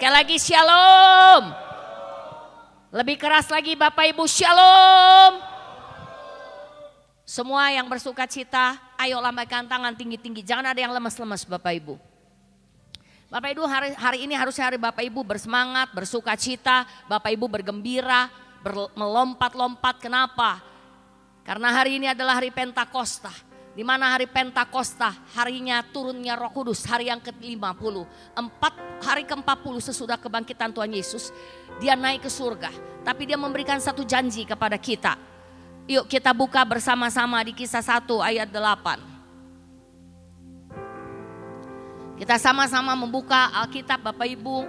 Sekali lagi shalom. Lebih keras lagi Bapak Ibu, shalom. Semua yang bersuka cita, ayo lambaikan tangan tinggi-tinggi. Jangan ada yang lemes-lemes Bapak Ibu. Bapak Ibu hari ini harusnya hari Bapak Ibu bersemangat, bersuka cita. Bapak Ibu bergembira, melompat-lompat. Kenapa? Karena hari ini adalah hari Pentakosta. Di mana hari Pentakosta, harinya turunnya Roh Kudus, hari yang ke-50. Hari ke-40 sesudah kebangkitan Tuhan Yesus, dia naik ke surga. Tapi dia memberikan satu janji kepada kita. Yuk kita buka bersama-sama di Kisah 1 ayat 8. Kita sama-sama membuka Alkitab Bapak Ibu.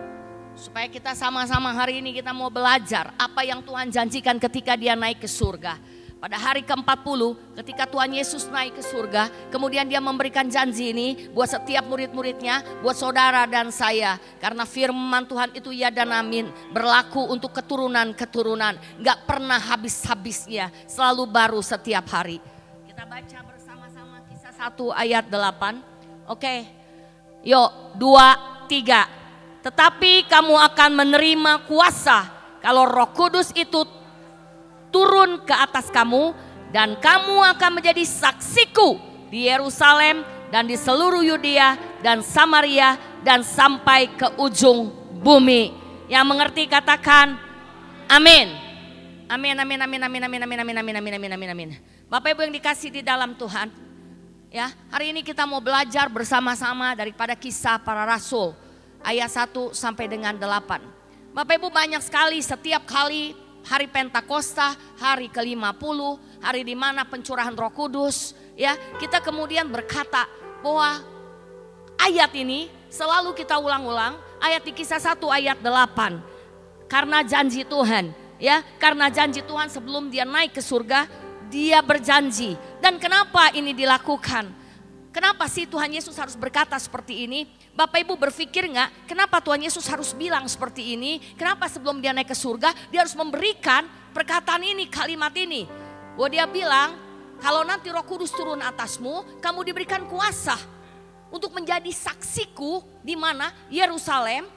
Supaya kita sama-sama hari ini kita mau belajar apa yang Tuhan janjikan ketika dia naik ke surga. Pada hari ke-40 ketika Tuhan Yesus naik ke surga, kemudian dia memberikan janji ini buat setiap murid-muridnya, buat saudara dan saya. Karena firman Tuhan itu ya dan amin, berlaku untuk keturunan-keturunan. Gak pernah habis-habisnya, selalu baru setiap hari. Kita baca bersama-sama Kisah 1 ayat 8. Oke, yuk 2, 3. Tetapi kamu akan menerima kuasa kalau Roh Kudus itu turun ke atas kamu, dan kamu akan menjadi saksiku di Yerusalem dan di seluruh Yudea dan Samaria dan sampai ke ujung bumi. Yang mengerti katakan amin. Amin, amin, amin, amin, amin, amin, amin, amin, amin, amin, amin, amin. Bapak Ibu yang dikasih di dalam Tuhan, ya, hari ini kita mau belajar bersama-sama daripada Kisah Para Rasul ayat 1 sampai dengan 8. Bapak Ibu banyak sekali setiap kali hari Pentakosta, hari ke-50, hari di mana pencurahan Roh Kudus, ya, kita kemudian berkata bahwa ayat ini selalu kita ulang-ulang, ayat di Kisah 1 ayat 8. Karena janji Tuhan, ya, karena janji Tuhan sebelum dia naik ke surga, dia berjanji. Dan kenapa ini dilakukan? Kenapa sih Tuhan Yesus harus berkata seperti ini? Bapak Ibu berpikir nggak kenapa Tuhan Yesus harus bilang seperti ini? Kenapa sebelum dia naik ke surga dia harus memberikan perkataan ini, kalimat ini? Bahwa dia bilang kalau nanti Roh Kudus turun atasmu, kamu diberikan kuasa untuk menjadi saksiku di mana? Yerusalem,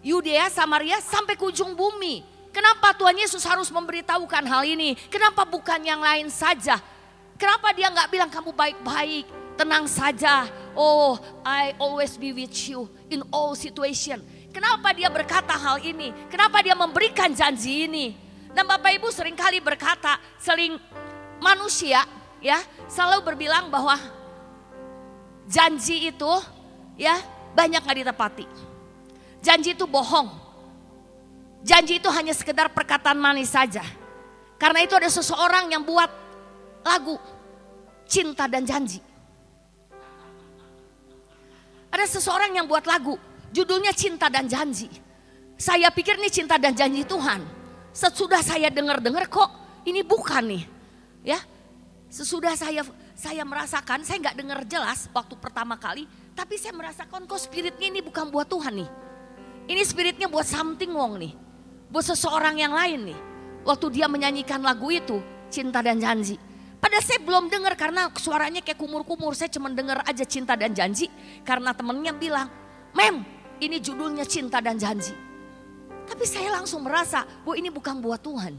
Yudea, Samaria sampai ke ujung bumi. Kenapa Tuhan Yesus harus memberitahukan hal ini? Kenapa bukan yang lain saja? Kenapa dia nggak bilang kamu baik-baik? Tenang saja, oh I always be with you in all situation. Kenapa dia berkata hal ini? Kenapa dia memberikan janji ini? Dan Bapak Ibu seringkali berkata, manusia ya selalu berbilang bahwa janji itu ya banyak gak ditepati. Janji itu bohong. Janji itu hanya sekedar perkataan manis saja. Karena itu ada seseorang yang buat lagu Cinta dan Janji. Ada seseorang yang buat lagu, judulnya Cinta dan Janji. Saya pikir ini cinta dan janji Tuhan. Sesudah saya dengar-dengar kok ini bukan nih. Ya, sesudah saya merasakan, saya nggak dengar jelas waktu pertama kali. Tapi saya merasakan kok spiritnya ini bukan buat Tuhan nih. Ini spiritnya buat something wrong nih. Buat seseorang yang lain nih. Waktu dia menyanyikan lagu itu, Cinta dan Janji. Padahal saya belum dengar karena suaranya kayak kumur-kumur. Saya cuma dengar aja Cinta dan Janji. Karena temennya bilang, Mem ini judulnya Cinta dan Janji. Tapi saya langsung merasa bahwa ini bukan buat Tuhan.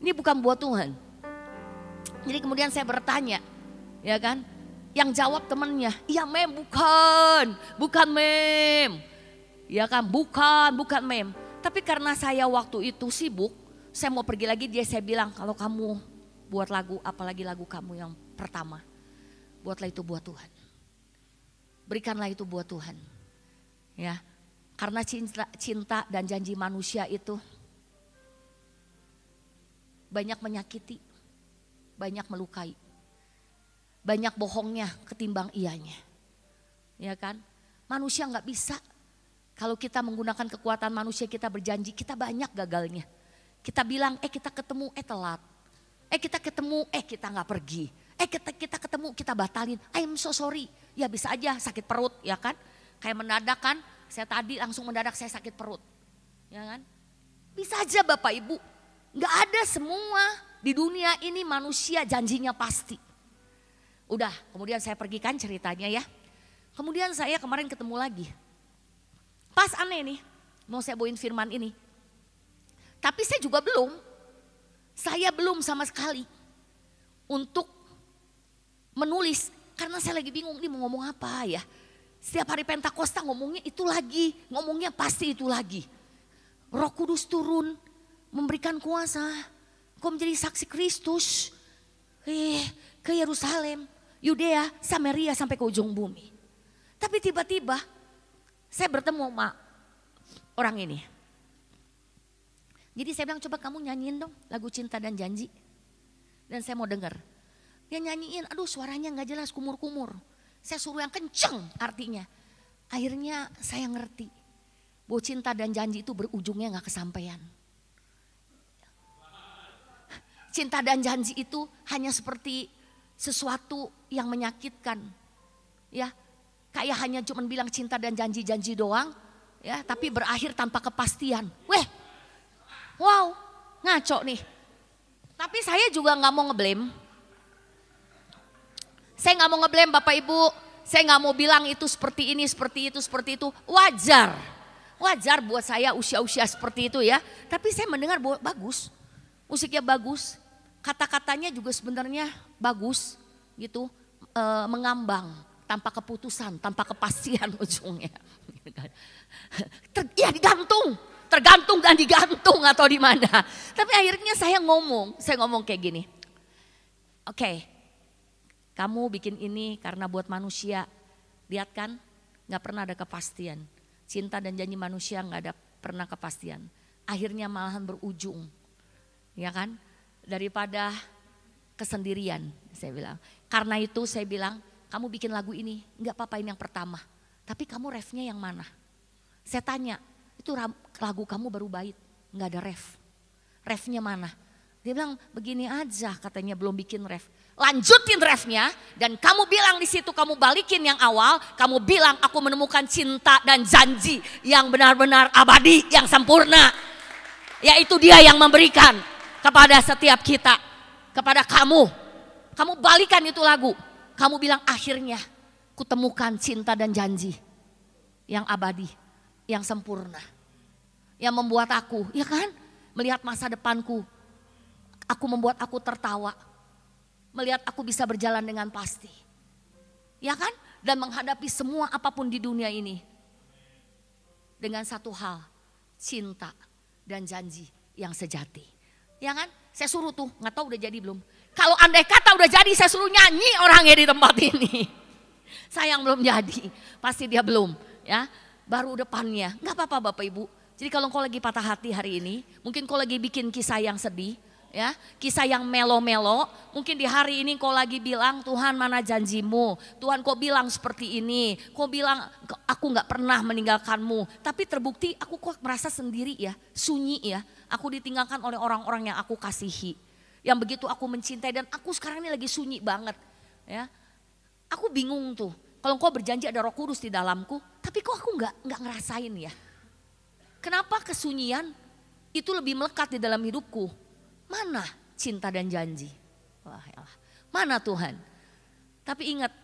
Ini bukan buat Tuhan. Jadi kemudian saya bertanya, ya kan. Yang jawab temennya, iya Mem bukan Mem. Ya kan, bukan Mem. Tapi karena saya waktu itu sibuk, saya mau pergi lagi, saya bilang kalau kamu buat lagu, apalagi lagu kamu yang pertama, buatlah itu buat Tuhan. Berikanlah itu buat Tuhan. Ya, karena cinta dan janji manusia itu banyak menyakiti, banyak melukai, banyak bohongnya ketimbang iyanya. Ya kan? Manusia nggak bisa. Kalau kita menggunakan kekuatan manusia, kita berjanji, kita banyak gagalnya. Kita bilang, kita ketemu, telat. Kita ketemu, kita nggak pergi. Kita ketemu, kita batalin. I'm so sorry. Ya bisa aja sakit perut, ya kan? Kayak mendadak kan, saya tadi langsung mendadak saya sakit perut. Ya kan? Bisa aja Bapak Ibu. Nggak ada semua di dunia ini manusia janjinya pasti. Udah, kemudian saya pergikan ceritanya ya. Kemudian saya kemarin ketemu lagi. Pas aneh nih, mau saya bawain firman ini. Tapi saya juga belum. Saya belum sama sekali untuk menulis. Karena saya lagi bingung nih mau ngomong apa ya. Setiap hari Pentakosta ngomongnya itu lagi. Ngomongnya pasti itu lagi. Roh Kudus turun memberikan kuasa. Kau menjadi saksi Kristus. Ke Yerusalem, Yudea, Samaria sampai ke ujung bumi. Tapi tiba-tiba saya bertemu sama orang ini. Jadi saya bilang coba kamu nyanyiin dong lagu Cinta dan Janji. Dan saya mau dengar. Dia nyanyiin, aduh suaranya gak jelas, kumur-kumur. Saya suruh yang kenceng artinya. Akhirnya saya ngerti bahwa cinta dan janji itu berujungnya gak kesampaian. Cinta dan janji itu hanya seperti sesuatu yang menyakitkan. Ya, kayak hanya cuma bilang cinta dan janji-janji doang. Ya, tapi berakhir tanpa kepastian. Wow, ngaco nih. Tapi saya juga gak mau ngeblame. Saya gak mau ngeblame Bapak Ibu. Saya gak mau bilang itu seperti ini, seperti itu, seperti itu. Wajar. Wajar buat saya usia-usia seperti itu ya. Tapi saya mendengar bahwa bagus. Musiknya bagus. Kata-katanya juga sebenarnya bagus gitu. Mengambang tanpa keputusan, tanpa kepastian ujungnya. Ya digantung. Tergantung dan digantung atau di mana. Tapi akhirnya saya ngomong kayak gini. Oke, kamu bikin ini karena buat manusia. Lihat kan, gak pernah ada kepastian. Cinta dan janji manusia gak ada pernah kepastian. Akhirnya malahan berujung. Ya kan, daripada kesendirian saya bilang. Karena itu saya bilang, kamu bikin lagu ini gak apa-apa ini yang pertama. Tapi kamu refnya yang mana? Saya tanya. Itu lagu kamu baru bait, gak ada ref. Refnya mana? Dia bilang begini aja katanya belum bikin ref. Lanjutin refnya dan kamu bilang di situ kamu balikin yang awal. Kamu bilang aku menemukan cinta dan janji yang benar-benar abadi, yang sempurna. Yaitu dia yang memberikan kepada setiap kita. Kepada kamu. Kamu balikan itu lagu. Kamu bilang akhirnya kutemukan cinta dan janji yang abadi. Yang sempurna, yang membuat aku, ya kan, melihat masa depanku, membuat aku tertawa, melihat aku bisa berjalan dengan pasti, ya kan, dan menghadapi semua apapun di dunia ini dengan satu hal, cinta dan janji yang sejati, ya kan? Saya suruh tuh, nggak tahu udah jadi belum? Kalau andai kata udah jadi, saya suruh nyanyi orangnya di tempat ini. Sayang belum jadi, pasti dia belum, ya. Baru depannya, gak apa-apa Bapak Ibu. Jadi kalau kau lagi patah hati hari ini, mungkin kau lagi bikin kisah yang sedih, ya, kisah yang melo-melo. Mungkin di hari ini kau lagi bilang, Tuhan mana janjimu? Tuhan kau bilang seperti ini, kau bilang aku gak pernah meninggalkanmu. Tapi terbukti aku kok merasa sendiri ya, sunyi ya. Aku ditinggalkan oleh orang-orang yang aku kasihi. Yang begitu aku mencintai dan aku sekarang ini lagi sunyi banget. Ya, aku bingung tuh. Kalau engkau berjanji ada Roh Kudus di dalamku, tapi kok aku nggak ngerasain ya? Kenapa kesunyian itu lebih melekat di dalam hidupku? Mana cinta dan janji? Wah, yalah. Mana Tuhan? Tapi ingat,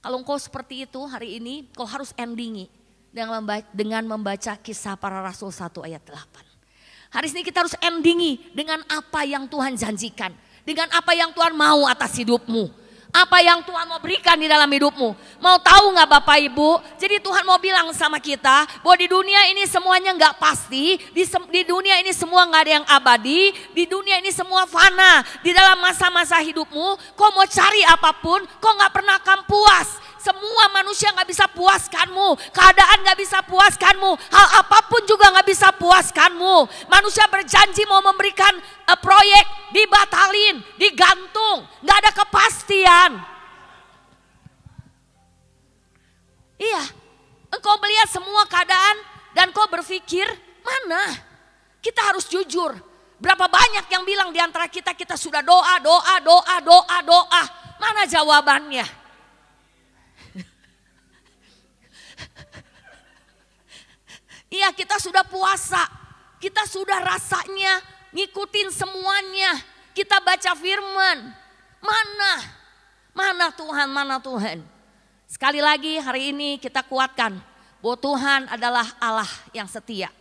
kalau engkau seperti itu hari ini, kau harus endingi dengan membaca Kisah Para Rasul 1 ayat 8. Hari ini kita harus endingi dengan apa yang Tuhan janjikan, dengan apa yang Tuhan mau atas hidupmu. Apa yang Tuhan mau berikan di dalam hidupmu. Mau tahu gak Bapak Ibu? Jadi Tuhan mau bilang sama kita bahwa di dunia ini semuanya gak pasti. Di dunia ini semua gak ada yang abadi. Di dunia ini semua fana. Di dalam masa-masa hidupmu, kau mau cari apapun, kau gak pernah akan puas. Semua manusia gak bisa puaskanmu. Keadaan gak bisa puaskanmu. Hal apapun juga gak bisa puaskanmu. Manusia berjanji mau memberikan proyek, dibatalin, digantung. Gak ada kepastian. Iya, engkau melihat semua keadaan dan kau berpikir mana? Kita harus jujur. Berapa banyak yang bilang di antara kita sudah doa. Mana jawabannya? Iya, kita sudah puasa, kita sudah rasanya ngikutin semuanya, kita baca firman. Mana Tuhan, mana Tuhan? Sekali lagi hari ini kita kuatkan bahwa Tuhan adalah Allah yang setia.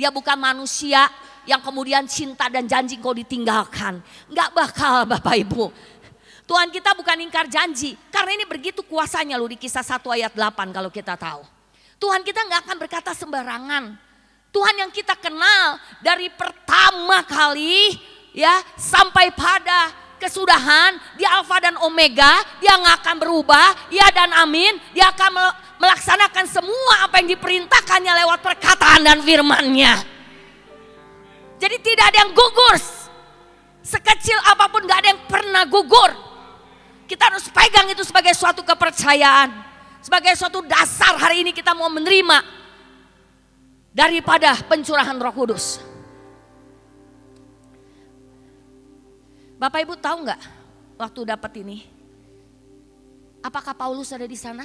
Dia bukan manusia yang kemudian cinta dan janji kau ditinggalkan. Gak bakal Bapak Ibu. Tuhan kita bukan ingkar janji. Karena ini begitu kuasanya loh di Kisah 1 ayat 8 kalau kita tahu. Tuhan kita gak akan berkata sembarangan. Tuhan yang kita kenal dari pertama kali ya sampai pada kesudahan, dia Alfa dan Omega, dia gak akan berubah, ya dan amin. Dia akan melaksanakan semua apa yang diperintahkannya lewat perkataan dan firman-Nya. Jadi tidak ada yang gugur. Sekecil apapun gak ada yang pernah gugur. Kita harus pegang itu sebagai suatu kepercayaan. Sebagai suatu dasar hari ini kita mau menerima daripada pencurahan Roh Kudus. Bapak Ibu tahu gak waktu dapat ini? Apakah Paulus ada di sana?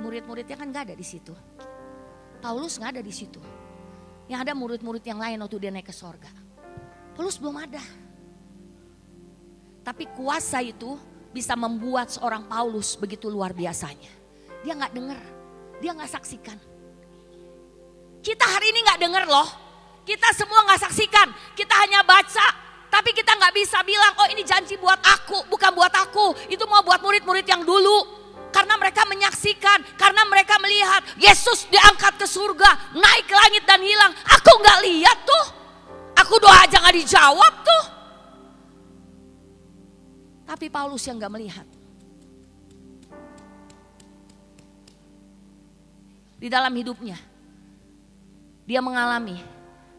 Murid-muridnya kan gak ada di situ. Paulus nggak ada di situ. Yang ada murid-murid yang lain waktu dia naik ke sorga. Paulus belum ada. Tapi kuasa itu bisa membuat seorang Paulus begitu luar biasanya. Dia nggak dengar, dia nggak saksikan. Kita hari ini nggak dengar loh. Kita semua nggak saksikan. Kita hanya baca. Tapi kita nggak bisa bilang, oh ini janji buat aku, bukan buat aku. Itu mau buat murid-murid yang dulu. Karena mereka menyaksikan, karena mereka melihat Yesus diangkat ke surga, naik ke langit dan hilang. Aku gak lihat tuh, aku doa aja gak dijawab tuh. Tapi Paulus yang gak melihat. Di dalam hidupnya, dia mengalami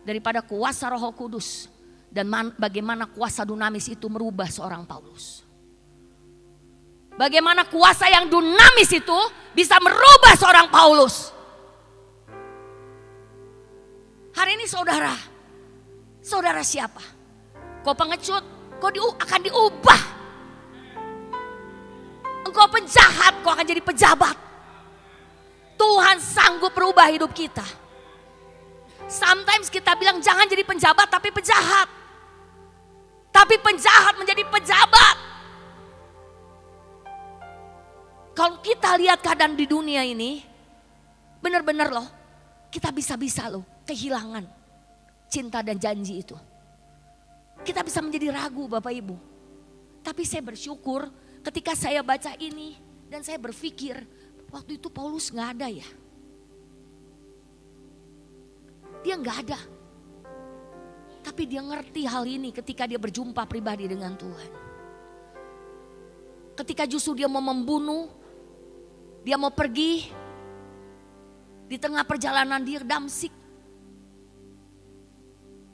daripada kuasa Roh Kudus dan bagaimana kuasa dunamis itu merubah seorang Paulus. Bagaimana kuasa yang dinamis itu bisa merubah seorang Paulus. Hari ini saudara siapa? Kau pengecut, kau akan diubah. Engkau penjahat, kau akan jadi pejabat. Tuhan sanggup merubah hidup kita. Sometimes kita bilang jangan jadi penjabat tapi penjahat. Tapi penjahat menjadi pejabat. Kalau kita lihat keadaan di dunia ini, benar-benar loh, kita bisa-bisa loh kehilangan cinta dan janji itu. Kita bisa menjadi ragu Bapak Ibu. Tapi saya bersyukur ketika saya baca ini dan saya berpikir, waktu itu Paulus gak ada ya. Dia gak ada. Tapi dia ngerti hal ini ketika dia berjumpa pribadi dengan Tuhan. Ketika justru dia mau membunuh, dia mau pergi di tengah perjalanan di Damsik.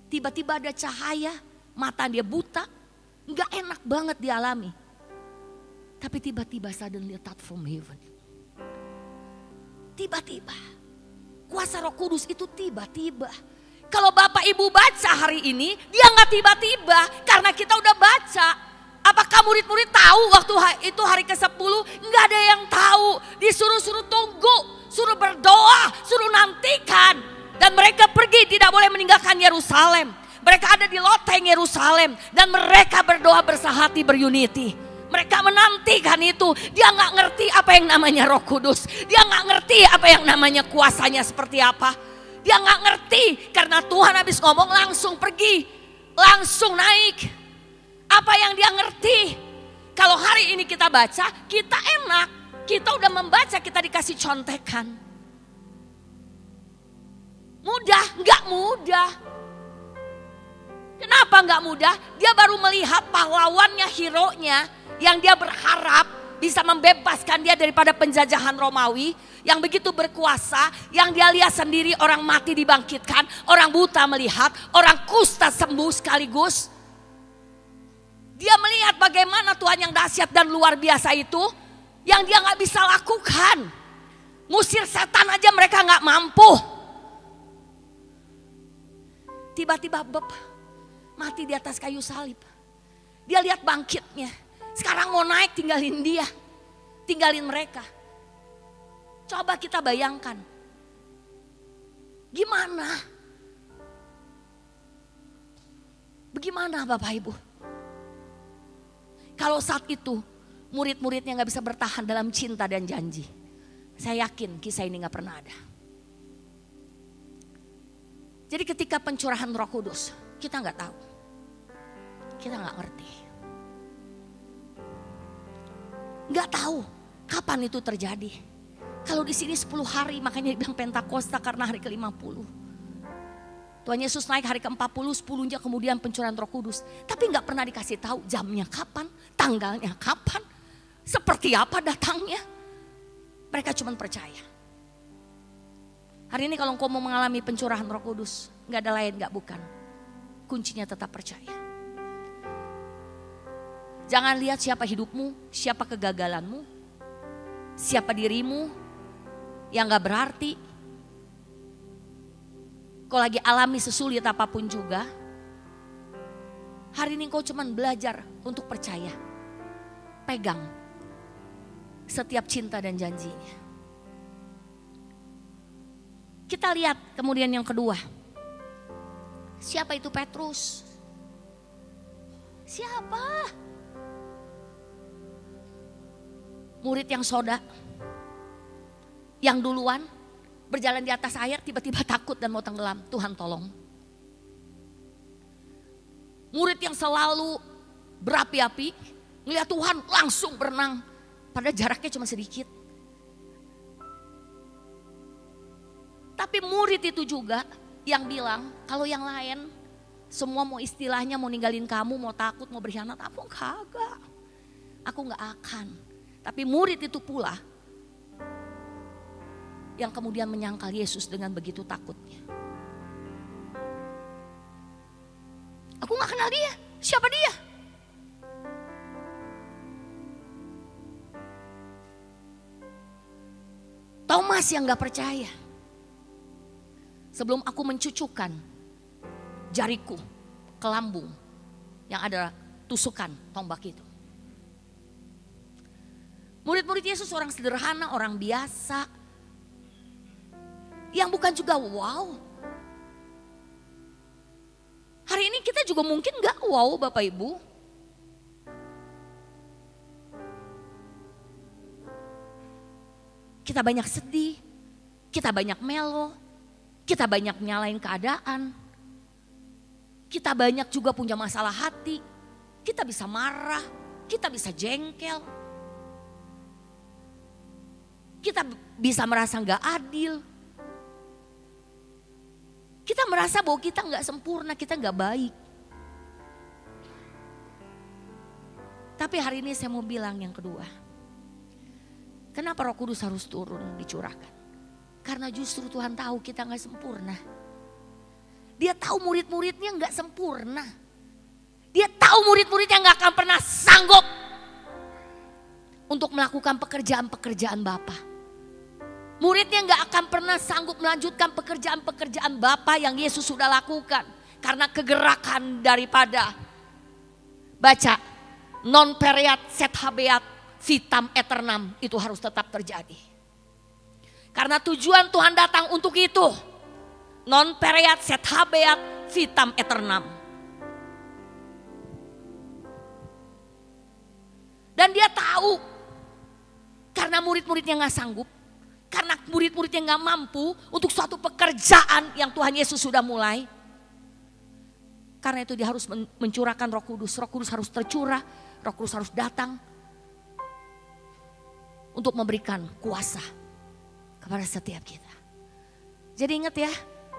Tiba-tiba ada cahaya, mata dia buta, gak enak banget dialami. Tapi tiba-tiba suddenly a touch from heaven. Tiba-tiba, kuasa Roh Kudus itu tiba-tiba. Kalau Bapak Ibu baca hari ini, dia gak tiba-tiba karena kita udah baca. Apakah murid-murid tahu waktu itu hari ke-10? Enggak ada yang tahu. Disuruh-suruh tunggu, suruh berdoa, suruh nantikan. Dan mereka pergi tidak boleh meninggalkan Yerusalem. Mereka ada di loteng Yerusalem dan mereka berdoa bersahati berunity. Mereka menantikan itu. Dia nggak ngerti apa yang namanya Roh Kudus. Dia nggak ngerti apa yang namanya kuasanya seperti apa. Dia nggak ngerti karena Tuhan habis ngomong langsung pergi, langsung naik. Apa yang dia ngerti? Kalau hari ini kita baca, kita enak. Kita udah membaca, kita dikasih contekan. Mudah? Enggak mudah. Kenapa enggak mudah? Dia baru melihat pahlawannya, hero-nya yang dia berharap bisa membebaskan dia daripada penjajahan Romawi yang begitu berkuasa, yang dia lihat sendiri orang mati dibangkitkan, orang buta melihat, orang kusta sembuh sekaligus. Dia melihat bagaimana Tuhan yang dahsyat dan luar biasa itu yang dia gak bisa lakukan. Ngusir setan aja mereka gak mampu. Tiba-tiba mati di atas kayu salib. Dia lihat bangkitnya. Sekarang mau naik tinggalin dia. Tinggalin mereka. Coba kita bayangkan. Gimana? Bagaimana Bapak Ibu? Kalau saat itu murid-muridnya gak bisa bertahan dalam cinta dan janji. Saya yakin kisah ini gak pernah ada. Jadi ketika pencurahan Roh Kudus, kita gak tahu. Kita gak ngerti. Gak tahu kapan itu terjadi. Kalau di sini 10 hari, makanya dibilang Pentakosta karena hari ke-50. Tuhan Yesus naik hari ke-40, 10-nya kemudian pencurahan Roh Kudus. Tapi gak pernah dikasih tahu jamnya kapan, tanggalnya kapan, seperti apa datangnya. Mereka cuma percaya. Hari ini kalau engkau mau mengalami pencurahan Roh Kudus, gak ada lain gak bukan. Kuncinya tetap percaya. Jangan lihat siapa hidupmu, siapa kegagalanmu, siapa dirimu yang gak berarti. Kau lagi alami sesulit apapun juga, hari ini kau cuma belajar untuk percaya. Pegang setiap cinta dan janjinya. Kita lihat kemudian yang kedua. Siapa itu Petrus? Siapa? Murid yang soda, yang duluan, berjalan di atas air, tiba-tiba takut dan mau tenggelam. Tuhan tolong. Murid yang selalu berapi-api, ngeliat Tuhan langsung berenang. Padahal jaraknya cuma sedikit. Tapi murid itu juga yang bilang, kalau yang lain semua mau istilahnya mau ninggalin kamu, mau takut, mau berkhianat, aku kagak. Aku gak akan. Tapi murid itu pula yang kemudian menyangkal Yesus dengan begitu takutnya. Aku gak kenal dia, siapa dia? Thomas yang gak percaya. Sebelum aku mencucukkan jariku ke lambung yang ada tusukan tombak itu. Murid-murid Yesus orang sederhana, orang biasa. Yang bukan juga wow. Hari ini kita juga mungkin gak wow Bapak Ibu. Kita banyak sedih, kita banyak melo, kita banyak nyalain keadaan. Kita banyak juga punya masalah hati, kita bisa marah, kita bisa jengkel. Kita bisa merasa gak adil. Kita merasa bahwa kita gak sempurna, kita gak baik. Tapi hari ini saya mau bilang yang kedua. Kenapa Roh Kudus harus turun dicurahkan? Karena justru Tuhan tahu kita gak sempurna. Dia tahu murid-muridnya gak sempurna. Dia tahu murid-muridnya gak akan pernah sanggup untuk melakukan pekerjaan-pekerjaan Bapa. Muridnya gak akan pernah sanggup melanjutkan pekerjaan-pekerjaan Bapa yang Yesus sudah lakukan. Karena kegerakan daripada, baca, non pereat set habeat vitam aeternam itu harus tetap terjadi. Karena tujuan Tuhan datang untuk itu. Non pereat set habeat vitam aeternam. Dan dia tahu, karena murid-muridnya gak sanggup, karena murid-muridnya gak mampu untuk suatu pekerjaan yang Tuhan Yesus sudah mulai. Karena itu dia harus mencurahkan Roh Kudus. Roh Kudus harus tercurah, Roh Kudus harus datang untuk memberikan kuasa kepada setiap kita. Jadi ingat ya,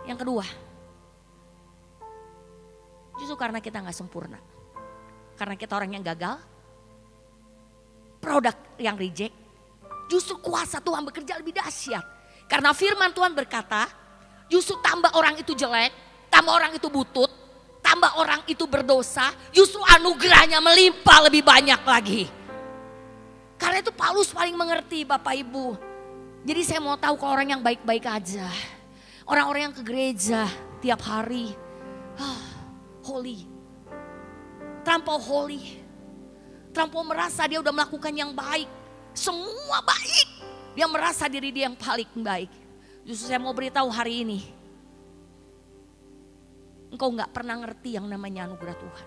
yang kedua. Justru karena kita gak sempurna. Karena kita orang yang gagal, produk yang reject, justru kuasa Tuhan bekerja lebih dahsyat. Karena firman Tuhan berkata, justru tambah orang itu jelek, tambah orang itu butut, tambah orang itu berdosa, justru anugerahnya melimpah lebih banyak lagi. Karena itu Paulus paling mengerti Bapak Ibu. Jadi saya mau tahu kalau orang yang baik-baik aja. Orang-orang yang ke gereja tiap hari. Holy. Terlampau holy. Terlampau merasa dia udah melakukan yang baik. Semua baik. Dia merasa diri dia yang paling baik. Justru saya mau beritahu hari ini. Engkau gak pernah ngerti yang namanya anugerah Tuhan.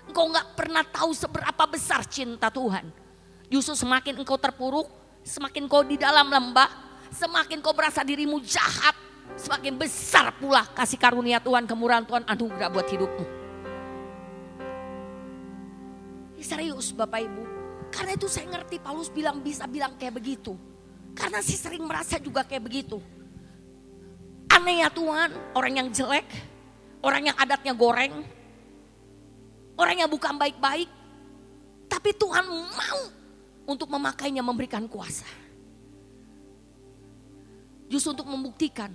Engkau gak pernah tahu seberapa besar cinta Tuhan. Justru semakin engkau terpuruk, semakin kau di dalam lembah, semakin kau merasa dirimu jahat, semakin besar pula kasih karunia Tuhan, kemurahan Tuhan, anugerah buat hidupmu. Serius Bapak Ibu. Karena itu saya ngerti Paulus bisa bilang kayak begitu. Karena saya sering merasa juga kayak begitu. Aneh ya Tuhan, orang yang jelek, orang yang adatnya goreng, orang yang bukan baik-baik, tapi Tuhan mau untuk memakainya, memberikan kuasa. Justru untuk membuktikan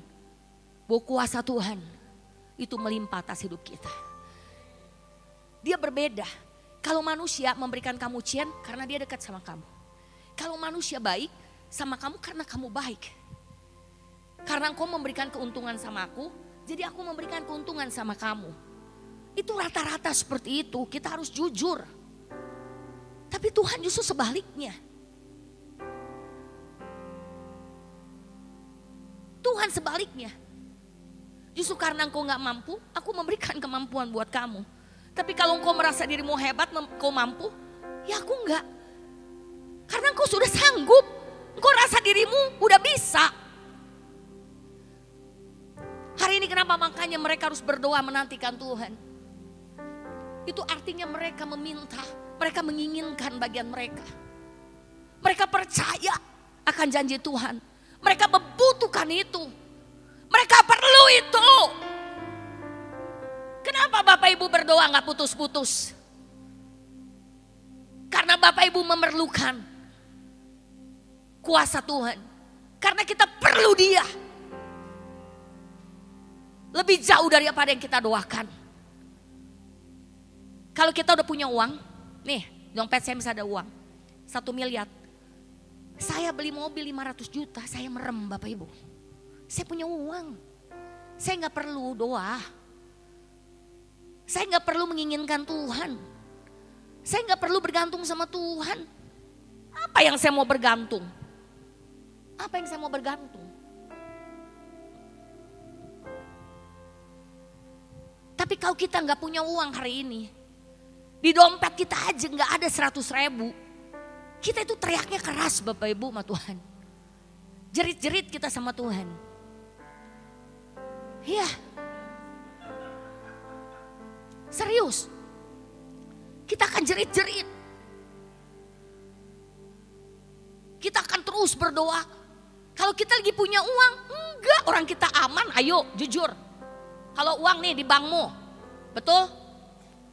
bahwa kuasa Tuhan itu melimpah atas hidup kita. Dia berbeda. Kalau manusia memberikan kamu ujian karena dia dekat sama kamu. Kalau manusia baik sama kamu karena kamu baik. Karena engkau memberikan keuntungan sama aku, jadi aku memberikan keuntungan sama kamu. Itu rata-rata seperti itu, kita harus jujur. Tapi Tuhan justru sebaliknya. Tuhan sebaliknya. Justru karena engkau gak mampu, aku memberikan kemampuan buat kamu. Tapi kalau engkau merasa dirimu hebat, engkau mampu, ya aku enggak. Karena engkau sudah sanggup, engkau rasa dirimu udah bisa. Hari ini kenapa makanya mereka harus berdoa menantikan Tuhan. Itu artinya mereka meminta, mereka menginginkan bagian mereka. Mereka percaya akan janji Tuhan. Mereka membutuhkan itu. Mereka perlu itu. Kenapa Bapak Ibu berdoa gak putus-putus? Karena Bapak Ibu memerlukan kuasa Tuhan. Karena kita perlu Dia. Lebih jauh daripada yang kita doakan. Kalau kita udah punya uang, nih dompet saya bisa ada uang 1 miliar. Saya beli mobil 500 juta, saya merem Bapak Ibu. Saya punya uang. Saya gak perlu doa. Saya gak perlu menginginkan Tuhan. Saya gak perlu bergantung sama Tuhan. Apa yang saya mau bergantung? Apa yang saya mau bergantung? Tapi kalau kita gak punya uang hari ini, di dompet kita aja gak ada 100.000. Kita itu teriaknya keras Bapak Ibu sama Tuhan. Jerit-jerit kita sama Tuhan. Iya. Serius. Kita akan jerit-jerit. Kita akan terus berdoa. Kalau kita lagi punya uang, enggak, orang kita aman, ayo jujur. Kalau uang nih di bankmu, betul?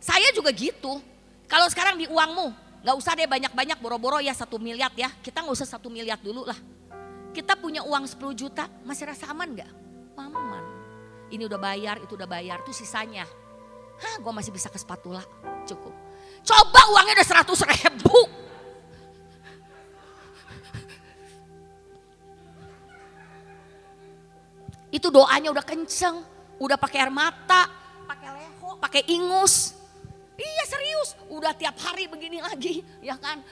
Saya juga gitu. Kalau sekarang di uangmu, gak usah deh banyak-banyak boro-boro ya 1 miliar ya. Kita gak usah 1 miliar dulu lah. Kita punya uang 10 juta, masih rasa aman gak? Aman. Ini udah bayar, itu udah bayar, itu sisanya. Gue masih bisa ke spatula, cukup. Coba uangnya udah 100.000. Itu doanya udah kenceng, udah pakai air mata, pakai leho, pakai ingus. Iya serius, udah tiap hari begini lagi, ya kan.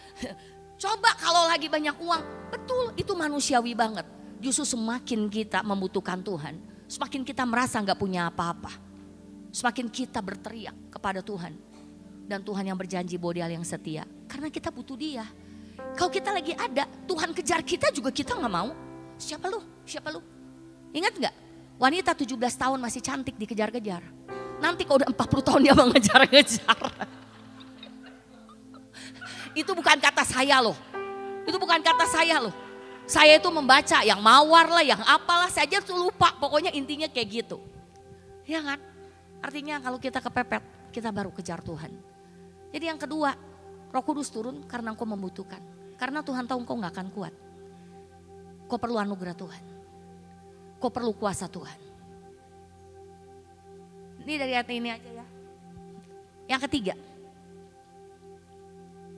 Coba kalau lagi banyak uang, betul itu manusiawi banget. Justru semakin kita membutuhkan Tuhan, semakin kita merasa gak punya apa-apa. Semakin kita berteriak kepada Tuhan. Dan Tuhan yang berjanji bahwa Dia yang setia. Karena kita butuh Dia. Kalau kita lagi ada, Tuhan kejar kita juga kita gak mau. Siapa lu? Siapa lu? Ingat gak? Wanita 17 tahun masih cantik dikejar-kejar. Nanti kalau udah 40 tahun dia mengejar-ngejar. Itu bukan kata saya loh. Itu bukan kata saya loh. Saya itu membaca yang mawar lah, yang apalah. Saya aja tuh lupa. Pokoknya intinya kayak gitu. Ya kan? Artinya kalau kita kepepet, kita baru kejar Tuhan. Jadi yang kedua, Roh Kudus turun karena engkau membutuhkan. Karena Tuhan tahu engkau gak akan kuat. Kau perlu anugerah Tuhan. Kau perlu kuasa Tuhan. Ini dari ayat ini aja ya. Yang ketiga.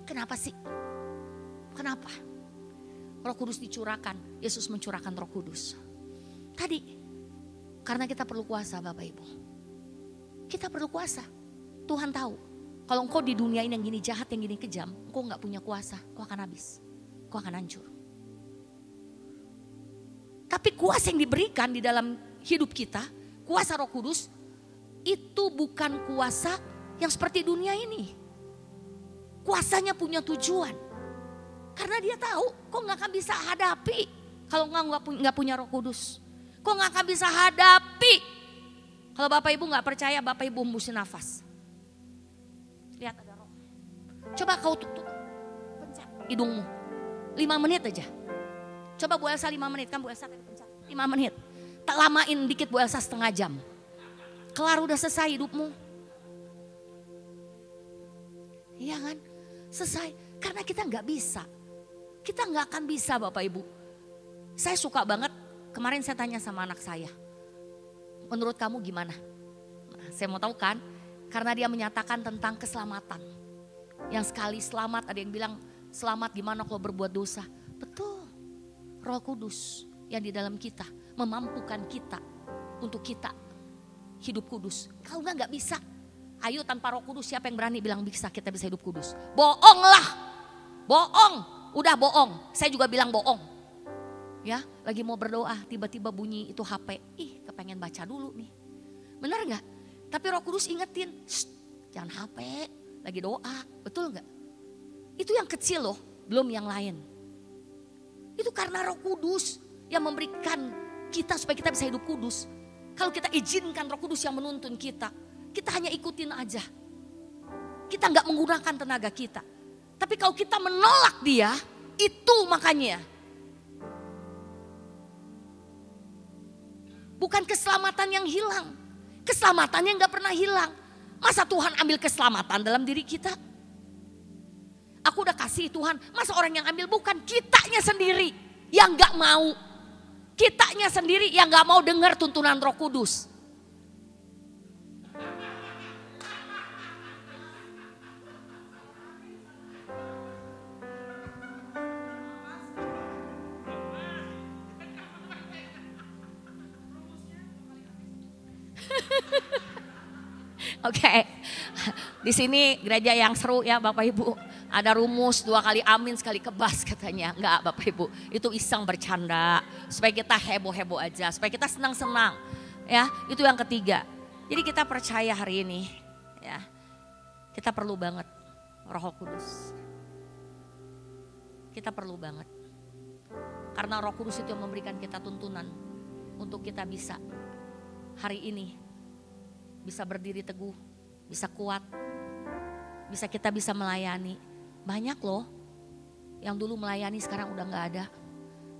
Kenapa sih? Kenapa? Roh Kudus dicurahkan. Yesus mencurahkan Roh Kudus. Tadi, karena kita perlu kuasa Bapak Ibu. Kita perlu kuasa. Tuhan tahu. Kalau engkau di dunia ini yang gini jahat, yang gini kejam. Engkau gak punya kuasa. Engkau akan habis. Engkau akan hancur. Tapi kuasa yang diberikan di dalam hidup kita. Kuasa Roh Kudus. Itu bukan kuasa yang seperti dunia ini. Kuasanya punya tujuan. Karena dia tahu kok gak akan bisa hadapi kalau nggak punya Roh Kudus. Kok gak akan bisa hadapi kalau Bapak Ibu gak percaya, Bapak Ibu hembusin nafas. Lihat ada roh. Coba kau tutup, pencet hidungmu 5 menit aja. Coba Bu Elsa 5 menit, kan Bu Elsa tadi pencet 5 menit. Tak lamain dikit Bu Elsa setengah jam. Kelar udah selesai hidupmu. Iya kan? Selesai. Karena kita gak bisa. Kita gak akan bisa Bapak Ibu. Saya suka banget, kemarin saya tanya sama anak saya. Menurut kamu gimana? Nah, saya mau tahu kan, karena dia menyatakan tentang keselamatan. Yang sekali selamat, ada yang bilang selamat gimana kalau berbuat dosa. Betul, Roh Kudus yang di dalam kita memampukan kita untuk kita hidup kudus. Kalau enggak bisa. Ayo tanpa Roh Kudus siapa yang berani bilang bisa kita bisa hidup kudus? Bohonglah, bohong, udah bohong. Saya juga bilang bohong. Ya, lagi mau berdoa tiba-tiba bunyi itu HP. Ih, kepengen baca dulu nih. Benar gak? Tapi Roh Kudus ingetin, jangan HP, lagi doa. Betul gak? Itu yang kecil loh, belum yang lain. Itu karena Roh Kudus yang memberikan kita supaya kita bisa hidup kudus. Kalau kita izinkan Roh Kudus yang menuntun kita hanya ikutin aja. Kita gak menggunakan tenaga kita. Tapi kalau kita menolak dia, itu makanya. Bukan keselamatan yang hilang. Keselamatan yang gak pernah hilang. Masa Tuhan ambil keselamatan dalam diri kita? Aku udah kasih Tuhan. Masa orang yang ambil? Bukan, kitanya sendiri yang gak mau. Kitanya sendiri yang gak mau dengar tuntunan Roh Kudus. Oke, di sini gereja yang seru ya Bapak Ibu. Ada rumus 2 kali amin sekali kebas katanya. Enggak Bapak Ibu, itu iseng bercanda. Supaya kita heboh-heboh aja, supaya kita senang-senang. Ya, itu yang ketiga. Jadi kita percaya hari ini ya. Kita perlu banget Roh Kudus. Kita perlu banget. Karena Roh Kudus itu yang memberikan kita tuntunan untuk kita bisa hari ini bisa berdiri teguh, bisa kuat, kita bisa melayani. Banyak loh yang dulu melayani sekarang udah gak ada.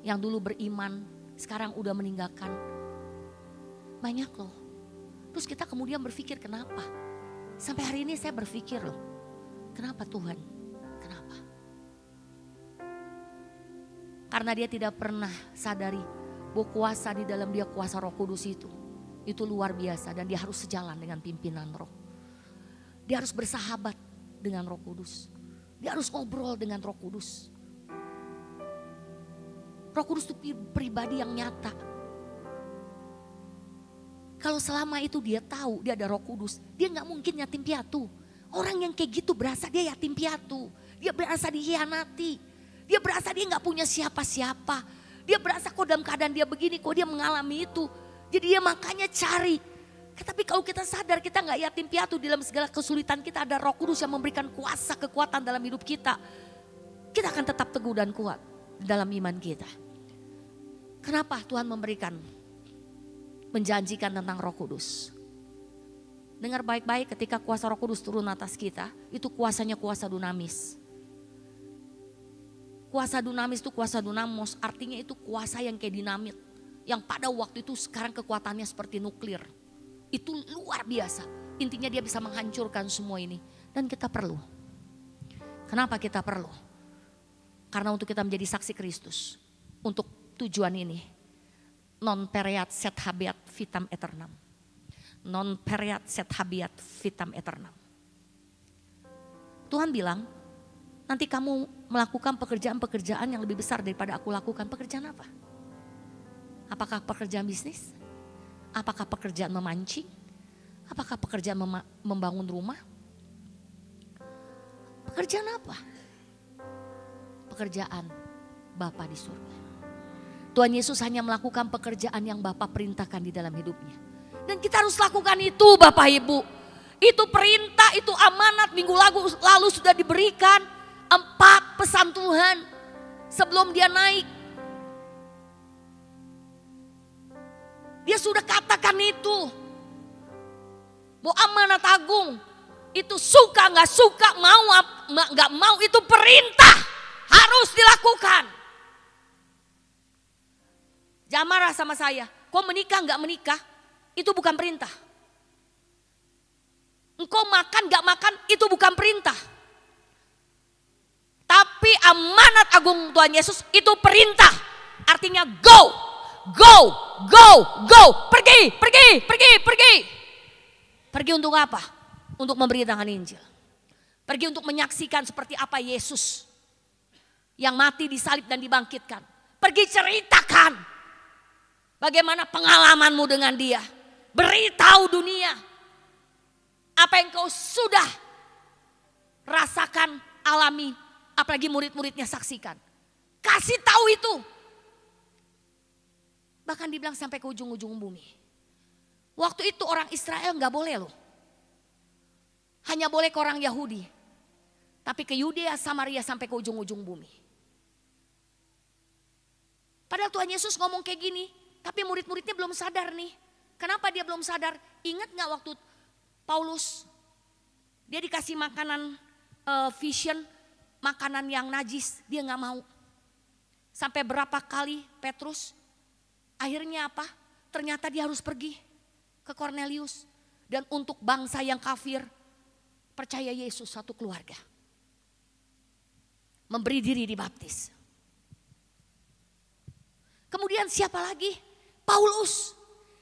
Yang dulu beriman sekarang udah meninggalkan. Banyak loh. Terus kita kemudian berpikir kenapa? Sampai hari ini saya berpikir loh, kenapa Tuhan? Kenapa? Karena dia tidak pernah sadari bahwa kuasa di dalam dia, kuasa Roh Kudus itu luar biasa dan dia harus sejalan dengan pimpinan Roh. Dia harus bersahabat dengan Roh Kudus. Dia harus ngobrol dengan Roh Kudus. Roh Kudus itu pribadi yang nyata. Kalau selama itu dia tahu dia ada Roh Kudus, dia gak mungkin yatim piatu. Orang yang kayak gitu berasa dia yatim piatu. Dia berasa dikhianati. Dia berasa dia gak punya siapa-siapa. Dia berasa kok dalam keadaan dia begini, kok dia mengalami itu. Jadi dia makanya cari. Tapi kalau kita sadar kita gak yatim piatu, dalam segala kesulitan kita ada Roh Kudus yang memberikan kuasa, kekuatan dalam hidup kita. Kita akan tetap teguh dan kuat dalam iman kita. Kenapa Tuhan menjanjikan tentang Roh Kudus? Dengar baik-baik, ketika kuasa Roh Kudus turun atas kita, itu kuasanya kuasa dunamis. Kuasa dunamis itu kuasa dunamos, artinya itu kuasa yang kayak dinamit. Yang pada waktu itu sekarang kekuatannya seperti nuklir. Itu luar biasa. Intinya dia bisa menghancurkan semua ini. Dan kita perlu. Kenapa kita perlu? Karena untuk kita menjadi saksi Kristus. Untuk tujuan ini. Non pereat set habeat vitam aeternam. Non pereat set habeat vitam aeternam. Tuhan bilang, nanti kamu melakukan pekerjaan-pekerjaan yang lebih besar daripada aku lakukan. Pekerjaan apa? Apakah pekerjaan bisnis? Apakah pekerjaan memancing? Apakah pekerjaan membangun rumah? Pekerjaan apa? Pekerjaan Bapa di surga. Tuhan Yesus hanya melakukan pekerjaan yang Bapa perintahkan di dalam hidupnya. Dan kita harus lakukan itu Bapak Ibu. Itu perintah, itu amanat. Minggu lalu sudah diberikan 4 pesan Tuhan. Sebelum dia naik, dia sudah katakan itu. Bahwa amanat agung itu suka nggak suka, mau nggak mau, itu perintah, harus dilakukan. Jangan marah sama saya. Kau menikah nggak menikah, itu bukan perintah. Engkau makan nggak makan, itu bukan perintah. Tapi amanat agung Tuhan Yesus itu perintah. Artinya go, go, go, go. Pergi, pergi, pergi, pergi. Pergi untuk apa? Untuk memberitakan Injil. Pergi untuk menyaksikan seperti apa Yesus yang mati, disalib dan dibangkitkan. Pergi ceritakan bagaimana pengalamanmu dengan dia. Beritahu dunia apa yang kau sudah rasakan, alami, apalagi murid-muridnya saksikan. Kasih tahu itu. Bahkan dibilang sampai ke ujung-ujung bumi. Waktu itu orang Israel nggak boleh loh. Hanya boleh ke orang Yahudi. Tapi ke Yudea, Samaria sampai ke ujung-ujung bumi. Padahal Tuhan Yesus ngomong kayak gini. Tapi murid-muridnya belum sadar nih. Kenapa dia belum sadar? Ingat gak waktu Paulus, dia dikasih makanan vision, makanan yang najis, dia gak mau. Sampai berapa kali Petrus, akhirnya apa? Ternyata dia harus pergi ke Kornelius. Dan untuk bangsa yang kafir, percaya Yesus satu keluarga. Memberi diri dibaptis. Kemudian siapa lagi? Paulus.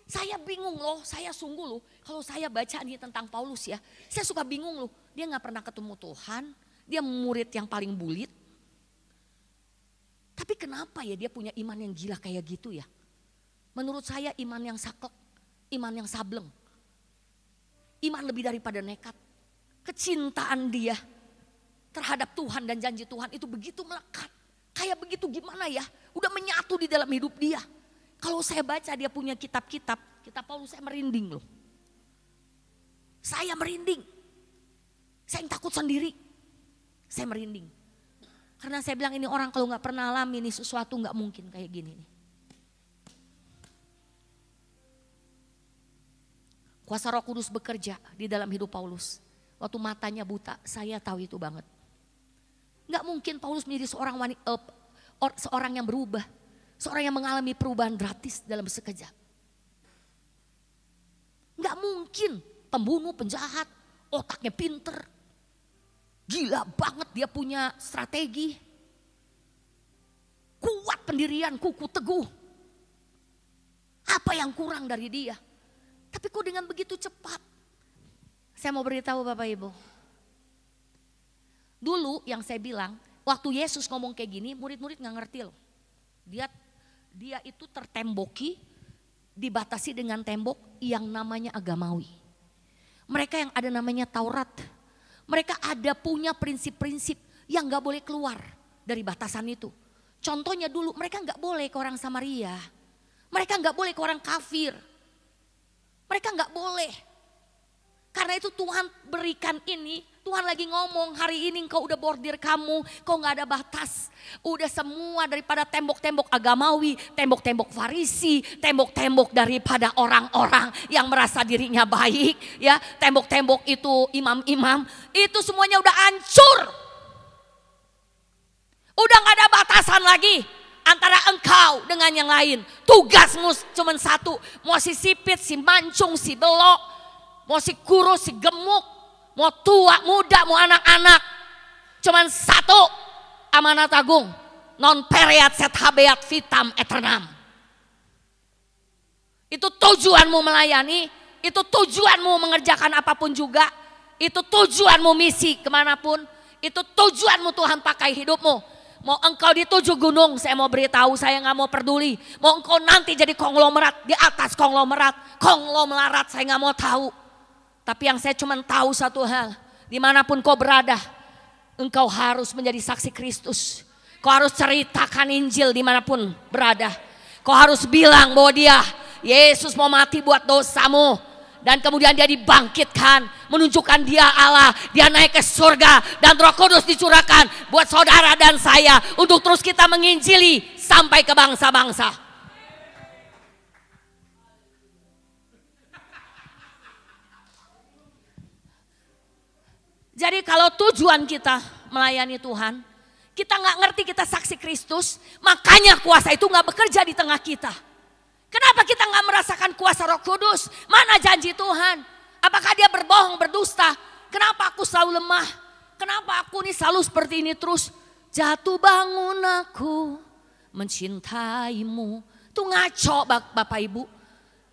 Saya bingung loh, saya sungguh loh. Kalau saya baca nih tentang Paulus ya, saya suka bingung loh. Dia gak pernah ketemu Tuhan, dia murid yang paling bulit. Tapi kenapa ya dia punya iman yang gila kayak gitu ya? Menurut saya iman yang saklek, iman yang sableng. Iman lebih daripada nekat. Kecintaan dia terhadap Tuhan dan janji Tuhan itu begitu melekat. Kayak begitu gimana ya, udah menyatu di dalam hidup dia. Kalau saya baca dia punya kitab-kitab, kitab Paulus, saya merinding loh. Saya merinding. Saya yang takut sendiri. Saya merinding. Karena saya bilang ini orang kalau gak pernah alami ini sesuatu gak mungkin kayak gini nih. Kuasa Roh Kudus bekerja di dalam hidup Paulus. Waktu matanya buta, saya tahu itu banget. Gak mungkin Paulus menjadi seorang yang berubah. Seorang yang mengalami perubahan gratis dalam sekejap. Gak mungkin pembunuh, penjahat, otaknya pinter. Gila banget dia punya strategi. Kuat pendirian, kuku teguh. Apa yang kurang dari dia? Tapi kok dengan begitu cepat? Saya mau beritahu Bapak Ibu. Dulu yang saya bilang, waktu Yesus ngomong kayak gini, murid-murid gak ngerti loh. Dia itu tertemboki, dibatasi dengan tembok yang namanya agamawi. Mereka yang ada namanya Taurat. Mereka ada punya prinsip-prinsip yang gak boleh keluar dari batasan itu. Contohnya dulu mereka gak boleh ke orang Samaria. Mereka gak boleh ke orang kafir. Mereka gak boleh. Karena itu Tuhan berikan ini. Tuhan lagi ngomong hari ini engkau udah bordir kamu. Kau gak ada batas. Udah semua daripada tembok-tembok agamawi. Tembok-tembok Farisi. Tembok-tembok daripada orang-orang yang merasa dirinya baik. Ya, tembok-tembok itu imam-imam. Itu semuanya udah hancur. Udah gak ada batasan lagi. Antara engkau dengan yang lain. Tugasmu cuma satu. Mau si sipit, si mancung, si belok. Mau si kurus, si gemuk. Mau tua, muda, mau anak-anak. Cuman satu amanat agung. Non pereat set habeat vitam eternam. Itu tujuanmu melayani. Itu tujuanmu mengerjakan apapun juga. Itu tujuanmu misi kemanapun. Itu tujuanmu Tuhan pakai hidupmu. Mau engkau di 7 gunung, saya mau beritahu, saya gak mau peduli. Mau engkau nanti jadi konglomerat, di atas konglomerat saya gak mau tahu. Tapi yang saya cuma tahu satu hal, dimanapun kau berada, engkau harus menjadi saksi Kristus. Kau harus ceritakan Injil dimanapun berada. Kau harus bilang bahwa dia, Yesus mau mati buat dosamu. dan kemudian dia dibangkitkan, menunjukkan dia Allah, dia naik ke surga dan Roh Kudus dicurahkan buat saudara dan saya untuk terus kita menginjili sampai ke bangsa-bangsa. Jadi kalau tujuan kita melayani Tuhan, kita nggak ngerti kita saksi Kristus, makanya kuasa itu nggak bekerja di tengah kita. Kenapa kita nggak merasakan kuasa Roh Kudus? Mana janji Tuhan? Apakah dia berbohong, berdusta? Kenapa aku selalu lemah? Kenapa aku ini selalu seperti ini terus? Jatuh bangun aku mencintaimu. Itu ngaco Bapak Ibu.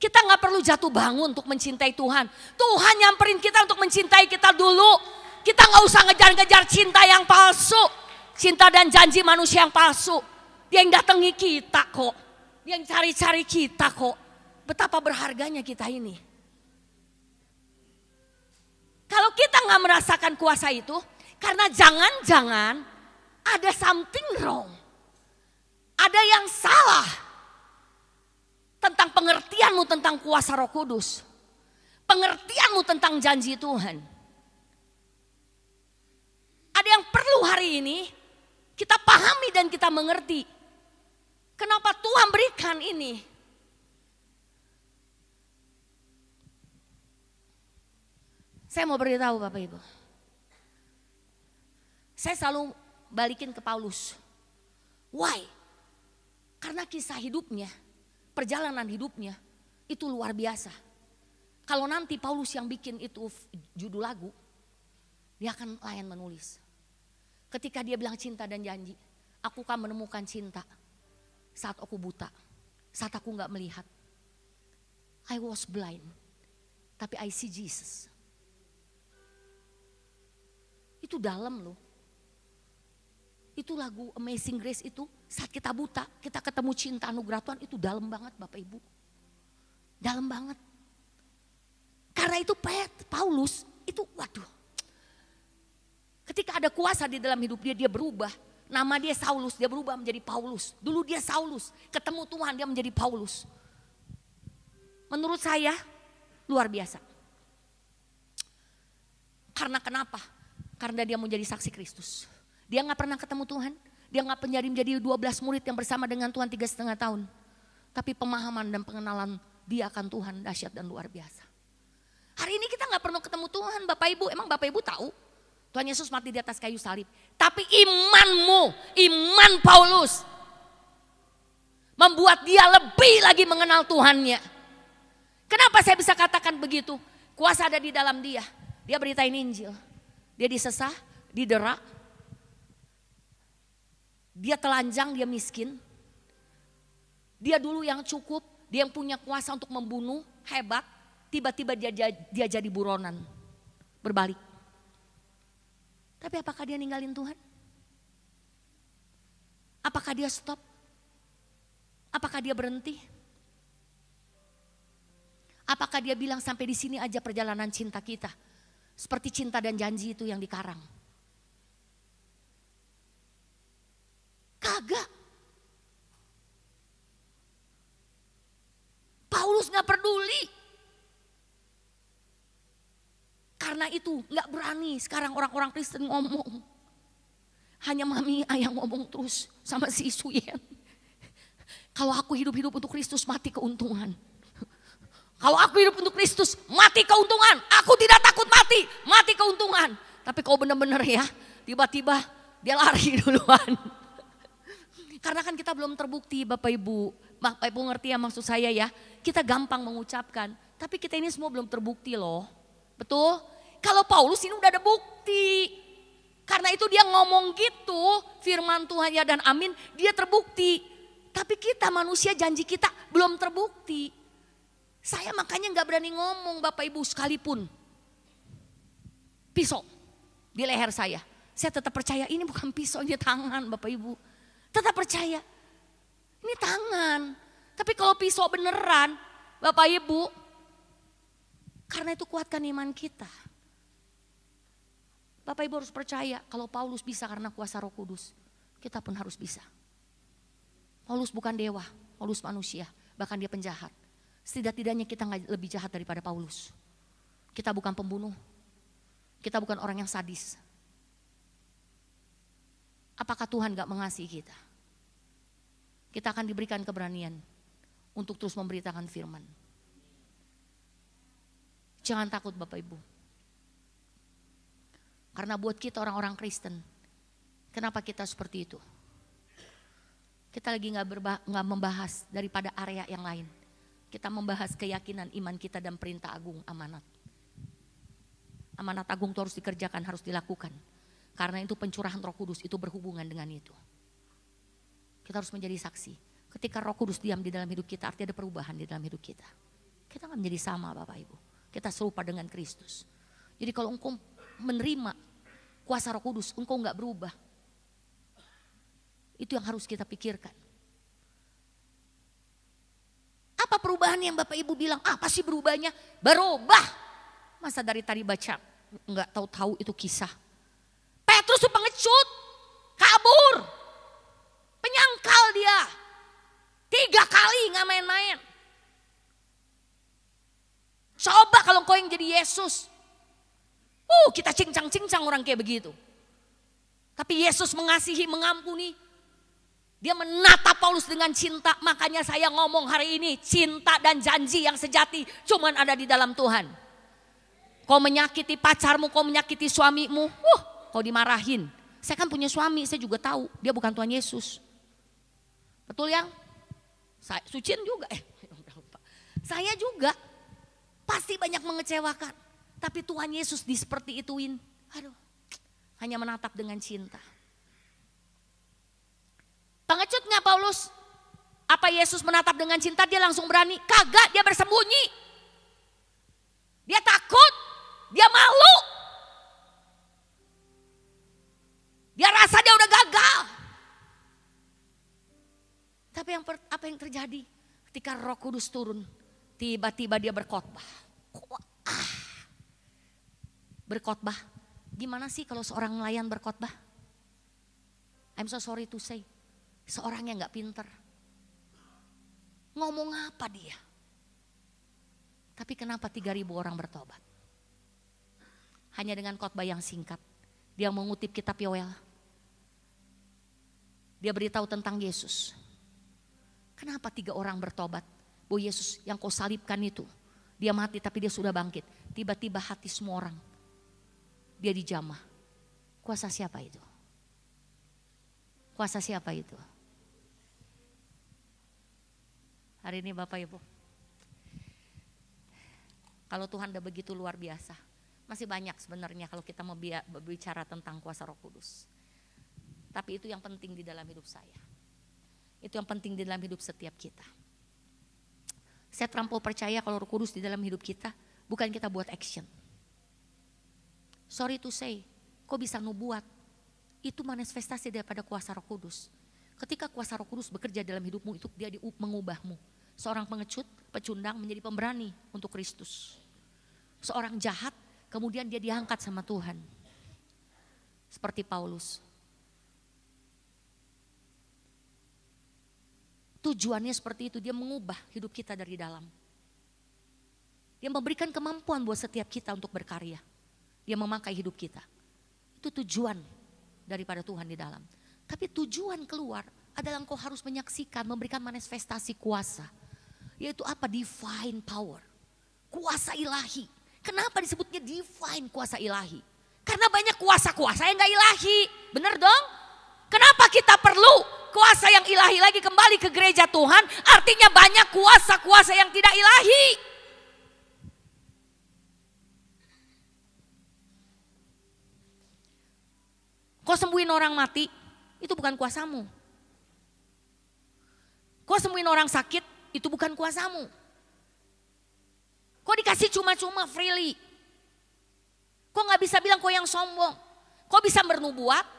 Kita nggak perlu jatuh bangun untuk mencintai Tuhan. Tuhan nyamperin kita untuk mencintai kita dulu. Kita nggak usah ngejar-ngejar cinta yang palsu. Cinta dan janji manusia yang palsu. Dia yang datangi kita kok. Dia yang cari-cari kita kok. Betapa berharganya kita ini. Kalau kita nggak merasakan kuasa itu, karena jangan-jangan ada something wrong. Ada yang salah tentang pengertianmu tentang kuasa Roh Kudus. Pengertianmu tentang janji Tuhan. Ada yang perlu hari ini kita pahami dan kita mengerti. Kenapa Tuhan berikan ini? Saya mau beritahu Bapak Ibu. Saya selalu balikin ke Paulus. Why? Karena kisah hidupnya, perjalanan hidupnya itu luar biasa. Kalau nanti Paulus yang bikin itu judul lagu, dia akan layan menulis. Ketika dia bilang cinta dan janji, aku akan menemukan cinta saat aku buta, saat aku gak melihat. I was blind, tapi I see Jesus. Itu dalam loh. Itu lagu Amazing Grace itu saat kita buta, kita ketemu cinta anugerah Tuhan, itu dalam banget Bapak Ibu. Dalam banget. Karena itu Paulus itu waduh. Ketika ada kuasa di dalam hidup dia berubah. Nama dia Saulus, dia berubah menjadi Paulus. Dulu dia Saulus, ketemu Tuhan dia menjadi Paulus. Menurut saya luar biasa. Karena kenapa? Karena dia menjadi saksi Kristus. Dia gak pernah ketemu Tuhan. Dia gak menjadi 12 murid yang bersama dengan Tuhan 3,5 tahun. Tapi pemahaman dan pengenalan dia akan Tuhan dahsyat dan luar biasa. Hari ini kita gak perlu ketemu Tuhan Bapak Ibu. Emang Bapak Ibu tahu? Tuhan Yesus mati di atas kayu salib. Tapi imanmu, iman Paulus membuat dia lebih lagi mengenal Tuhannya. Kenapa saya bisa katakan begitu? Kuasa ada di dalam dia. Dia beritain Injil. Dia disesah, didera. Dia telanjang, dia miskin. Dia dulu yang cukup, dia yang punya kuasa untuk membunuh, hebat. Tiba-tiba dia jadi buronan. Berbalik. Tapi apakah dia ninggalin Tuhan? Apakah dia stop? Apakah dia berhenti? Apakah dia bilang sampai di sini aja perjalanan cinta kita? Seperti cinta dan janji itu yang dikarang. Kagak. Paulus gak peduli. Karena itu gak berani sekarang orang-orang Kristen ngomong. Hanya mami ayah ngomong terus sama si Suyen. Kalau aku hidup-hidup untuk Kristus mati keuntungan. Kalau aku hidup untuk Kristus mati keuntungan. Aku tidak takut mati, mati keuntungan. Tapi kau benar-benar ya, tiba-tiba dia lari duluan. Karena kan kita belum terbukti Bapak Ibu. Bapak Ibu ngerti ya maksud saya ya. Kita gampang mengucapkan. Tapi kita ini semua belum terbukti loh. Betul? Kalau Paulus ini udah ada bukti. Karena itu dia ngomong gitu. Firman Tuhan ya dan amin. Dia terbukti. Tapi kita manusia janji kita belum terbukti. Saya makanya gak berani ngomong Bapak Ibu sekalipun. Pisau di leher saya. Saya tetap percaya ini bukan pisau, ini tangan Bapak Ibu. Tetap percaya. Ini tangan. Tapi kalau pisau beneran Bapak Ibu. Karena itu kuatkan iman kita. Bapak Ibu harus percaya kalau Paulus bisa karena kuasa Roh Kudus. Kita pun harus bisa. Paulus bukan dewa, Paulus manusia. Bahkan dia penjahat. Setidak-tidaknya kita nggak lebih jahat daripada Paulus. Kita bukan pembunuh. Kita bukan orang yang sadis. Apakah Tuhan gak mengasihi kita? Kita akan diberikan keberanian untuk terus memberitakan firman. Jangan takut Bapak Ibu. Karena buat kita orang-orang Kristen, kenapa kita seperti itu? Kita lagi gak membahas daripada area yang lain. Kita membahas keyakinan iman kita dan perintah agung amanat. Amanat agung itu harus dikerjakan, harus dilakukan. Karena itu pencurahan Roh Kudus itu berhubungan dengan itu. Kita harus menjadi saksi. Ketika Roh Kudus diam di dalam hidup kita, artinya ada perubahan di dalam hidup kita. Kita akan menjadi sama Bapak Ibu. Kita serupa dengan Kristus. Jadi kalau engkau menerima kuasa Roh Kudus, engkau gak berubah. Itu yang harus kita pikirkan. Apa perubahan yang Bapak Ibu bilang? Apa sih berubahnya? Berubah. Masa dari tadi baca nggak tahu-tahu itu kisah. Petrus itu pengecut, kabur, penyangkal dia. 3 kali nggak main-main. Coba kalau kau yang jadi Yesus. Kita cincang-cincang orang kayak begitu. Tapi Yesus mengasihi, mengampuni. Dia menatap Paulus dengan cinta. Makanya saya ngomong hari ini, cinta dan janji yang sejati cuman ada di dalam Tuhan. Kau menyakiti pacarmu, kau menyakiti suamimu, kau dimarahin. Saya kan punya suami, saya juga tahu dia bukan Tuhan Yesus. Betul yang? Sucin juga, saya juga pasti banyak mengecewakan. Tapi Tuhan Yesus seperti ituin, hanya menatap dengan cinta. Pengecut gak Paulus? Apa Yesus menatap dengan cinta dia langsung berani? Kagak, dia bersembunyi. Dia takut, dia malu. Dia rasa dia udah gagal. Tapi apa yang terjadi? Ketika Roh Kudus turun, tiba-tiba dia berkhotbah. Berkhotbah, gimana sih kalau seorang nelayan berkhotbah? I'm so sorry to say. Seorang yang gak pinter. Ngomong apa dia? Tapi kenapa 3.000 orang bertobat? Hanya dengan khotbah yang singkat. Dia mengutip kitab Yoel. Dia beritahu tentang Yesus. Kenapa 3 orang bertobat? Bahwa Yesus yang kau salibkan itu. Dia mati tapi dia sudah bangkit. Tiba-tiba hati semua orang. Dia dijamah. Kuasa siapa itu? Kuasa siapa itu? Hari ini Bapak Ibu, kalau Tuhan udah begitu luar biasa, masih banyak sebenarnya kalau kita mau berbicara tentang kuasa Roh Kudus. Tapi itu yang penting di dalam hidup saya. Itu yang penting di dalam hidup setiap kita. Saya terlampau percaya kalau Roh Kudus di dalam hidup kita, bukan kita buat action. Sorry to say, kok bisa nubuat? Itu manifestasi daripada kuasa Roh Kudus. Ketika kuasa Roh Kudus bekerja dalam hidupmu, itu dia mengubahmu. Seorang pengecut, pecundang menjadi pemberani untuk Kristus. Seorang jahat, kemudian dia diangkat sama Tuhan. Seperti Paulus. Tujuannya seperti itu, dia mengubah hidup kita dari dalam. Dia memberikan kemampuan buat setiap kita untuk berkarya. Dia memakai hidup kita. Itu tujuan daripada Tuhan di dalam. Tapi tujuan keluar adalah engkau harus menyaksikan, memberikan manifestasi kuasa. Yaitu apa? Divine power. Kuasa ilahi. Kenapa disebutnya divine kuasa ilahi? Karena banyak kuasa-kuasa yang gak ilahi. Bener dong? Kenapa kita perlu kuasa yang ilahi lagi kembali ke gereja Tuhan? Artinya banyak kuasa-kuasa yang tidak ilahi. Kau sembuhin orang mati, itu bukan kuasamu. Kau sembuhin orang sakit, itu bukan kuasamu. Kau dikasih cuma-cuma freely. Kau gak bisa bilang kau yang sombong. Kau bisa bernubuat.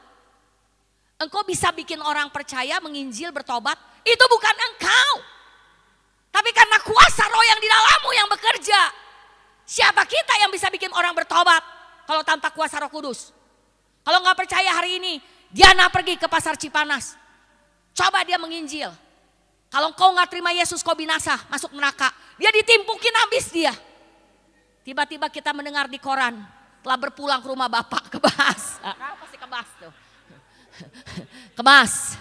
Engkau bisa bikin orang percaya, menginjil, bertobat. Itu bukan engkau. Tapi karena kuasa Roh yang di dalammu yang bekerja. Siapa kita yang bisa bikin orang bertobat kalau tanpa kuasa Roh Kudus? Kalau gak percaya hari ini, Diana pergi ke pasar Cipanas. Coba dia menginjil. Kalau kau gak terima Yesus, kau binasa, masuk neraka. dia ditimpukin habis dia. Tiba-tiba kita mendengar di koran, telah berpulang ke rumah bapak, kebas. Apa sih kebas tuh? Kebas.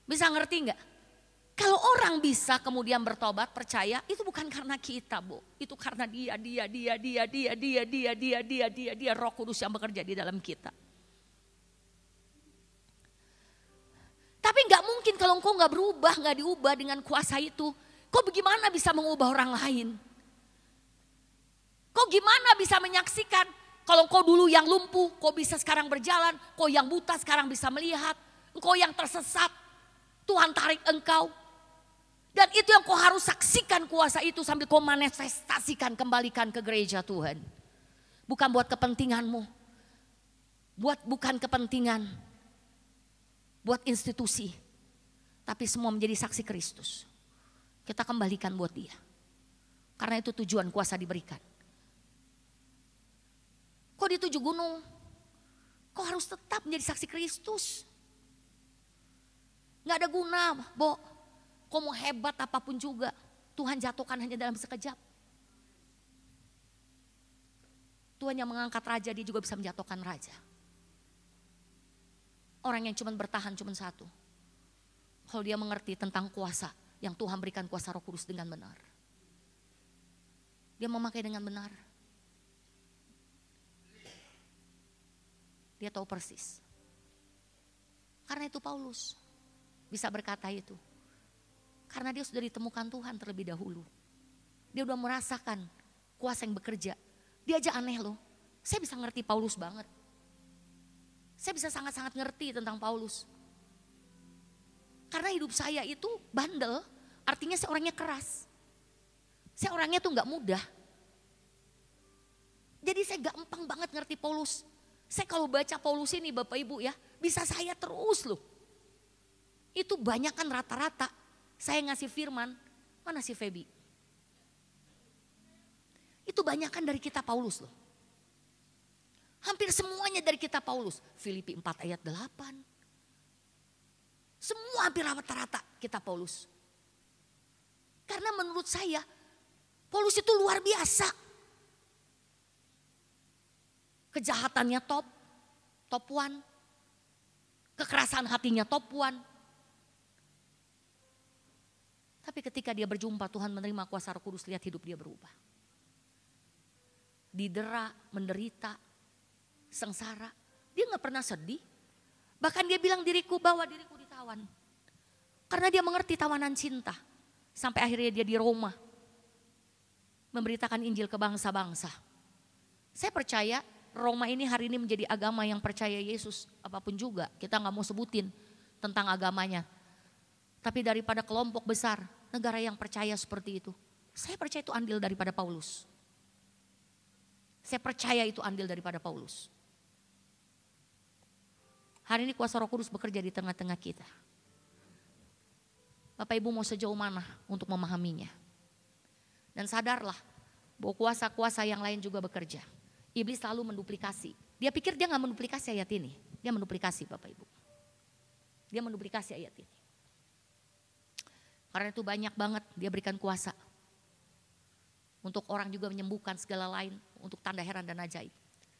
Bisa ngerti nggak? Kalau orang bisa kemudian bertobat, percaya, itu bukan karena kita, Bu. Itu karena dia, Roh Kudus yang bekerja di dalam kita. Tapi nggak mungkin kalau engkau nggak berubah, nggak diubah dengan kuasa itu. Kau bagaimana bisa mengubah orang lain? Kau gimana bisa menyaksikan kalau kau dulu yang lumpuh, kau bisa sekarang berjalan, kau yang buta sekarang bisa melihat, engkau yang tersesat, Tuhan tarik engkau. Dan itu yang kau harus saksikan kuasa itu sambil kau manifestasikan, kembalikan ke gereja Tuhan. Bukan buat kepentinganmu, bukan kepentingan, buat institusi, tapi semua menjadi saksi Kristus. Kita kembalikan buat dia. Karena itu tujuan kuasa diberikan. Kau di 7 gunung, kau harus tetap menjadi saksi Kristus. Gak ada guna, Bo. Kau mau hebat apapun juga, Tuhan jatuhkan hanya dalam sekejap. Tuhan yang mengangkat raja, dia juga bisa menjatuhkan raja. Orang yang cuma bertahan cuma satu. Kalau dia mengerti tentang kuasa yang Tuhan berikan, kuasa Roh Kudus dengan benar. Dia memakai dengan benar. Dia tahu persis. Karena itu Paulus bisa berkata itu. Karena dia sudah ditemukan Tuhan terlebih dahulu. Dia udah merasakan kuasa yang bekerja. Dia aja aneh loh. Saya bisa ngerti Paulus banget. Saya bisa sangat-sangat ngerti tentang Paulus. Karena hidup saya itu bandel, artinya saya orangnya keras. Saya orangnya tuh gak mudah. Jadi saya gampang banget ngerti Paulus. Saya kalau baca Paulus ini Bapak Ibu ya, bisa saya terus loh. Itu banyak kan rata-rata. Saya ngasih firman, mana si Feby? Itu banyak kan dari kita Paulus loh. Hampir semuanya dari kita Paulus. Filipi 4 ayat 8. Semua hampir rata-rata kita Paulus. Karena menurut saya, Paulus itu luar biasa. Kejahatannya top 1. Kekerasan hatinya top 1. Tapi ketika dia berjumpa Tuhan, menerima kuasa Roh Kudus, lihat hidup dia berubah. Didera, menderita, sengsara, dia gak pernah sedih. Bahkan dia bilang bawa diriku ditawan. Karena dia mengerti tawanan cinta. Sampai akhirnya dia di Roma. Memberitakan Injil ke bangsa-bangsa. Saya percaya Roma ini hari ini menjadi agama yang percaya Yesus apapun juga. Kita gak mau sebutin tentang agamanya. Tapi daripada kelompok besar, negara yang percaya seperti itu. Saya percaya itu andil daripada Paulus. Saya percaya itu andil daripada Paulus. Hari ini kuasa Roh Kudus bekerja di tengah-tengah kita. Bapak Ibu mau sejauh mana untuk memahaminya. Dan sadarlah bahwa kuasa-kuasa yang lain juga bekerja. Iblis selalu menduplikasi. Dia pikir dia gak menduplikasi ayat ini. Dia menduplikasi Bapak Ibu. Dia menduplikasi ayat ini. Karena itu banyak banget dia berikan kuasa. Untuk orang juga menyembuhkan segala lain. Untuk tanda heran dan ajaib.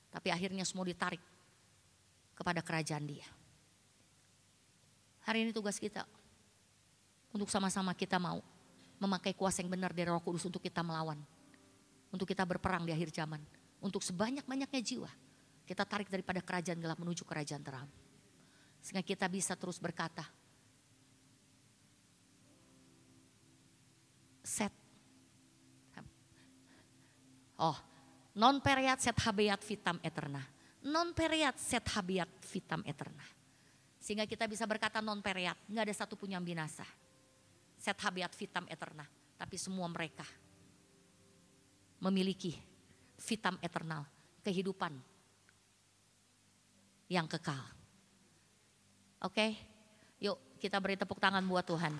Tapi akhirnya semua ditarik kepada kerajaan dia. Hari ini tugas kita. Untuk sama-sama kita mau memakai kuasa yang benar dari Roh Kudus untuk kita melawan. Untuk kita berperang di akhir zaman. Untuk sebanyak-banyaknya jiwa. Kita tarik daripada kerajaan gelap menuju kerajaan terang. Sehingga kita bisa terus berkata. Non pereat set habeat vitam eterna. Non pereat set habeat vitam eterna. Sehingga kita bisa berkata non pereat. Gak ada satu pun yang binasa. Set habeat vitam eterna. Tapi semua mereka memiliki vitam eternal. Kehidupan yang kekal. Oke, yuk kita beri tepuk tangan buat Tuhan.